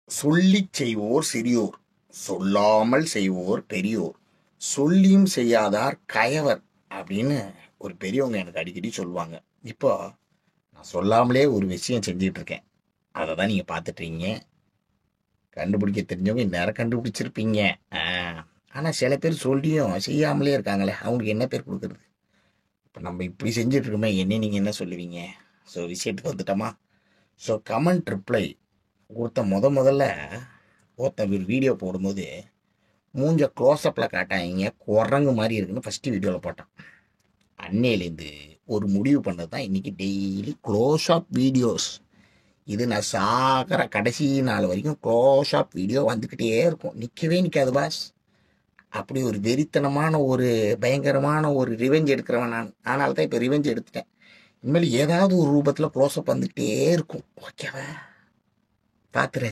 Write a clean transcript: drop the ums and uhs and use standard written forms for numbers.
சொல்லிச் செய்வோர் சிறியோர், சொல்லாமல் செய்வோர் பெரியோர், சொல்லியும் செய்யாதார் கயவர் அப்படின்னு ஒரு பெரியவங்க எனக்கு அடிக்கடி சொல்லுவாங்க. இப்போ நான் சொல்லாமலே ஒரு விஷயம் செஞ்சுட்டு இருக்கேன். அதை தான் நீங்கள் பார்த்துட்ருக்கீங்க. கண்டுபிடிக்க தெரிஞ்சவங்க இந்நேரம் கண்டுபிடிச்சிருப்பீங்க. ஆனால் சில பேர் சொல்லியும் செய்யாமலே இருக்காங்களே, அவங்களுக்கு என்ன பேர் கொடுக்குறது? இப்போ நம்ம இப்படி செஞ்சுட்டு இருக்கோமே, என்ன நீங்கள் என்ன சொல்லுவீங்க? ஸோ விஷயத்துக்கு வந்துட்டோமா? ஸோ கமெண்ட் ரிப்ளை முதல்ல ஒரு வீடியோ போடும்போது மூஞ்ச க்ளோஸ்அப்பில் காட்டாங்க, குரங்கு மாதிரி இருக்குன்னு ஃபஸ்ட்டு வீடியோவில் போட்டான். அன்னையிலேருந்து ஒரு முடிவு பண்ணது தான் இன்றைக்கி டெய்லி க்ளோஸ்அப் வீடியோஸ். இது நான் சாகிற கடைசி நாள் வரைக்கும் க்ளோஸ்அப் வீடியோ வந்துக்கிட்டே இருக்கும், நிற்கவே நிற்காது பாஸ். அப்படி ஒரு வெறித்தனமான ஒரு பயங்கரமான ஒரு ரிவெஞ்ச் எடுக்கிறவன் நான். அதனால தான் இப்போ ரிவெஞ்ச் எடுத்துட்டேன். இனிமேல் ஏதாவது ஒரு ரூபத்தில் க்ளோஸ்அப் வந்துக்கிட்டே இருக்கும். ஓகேவா? பார்த்துரு.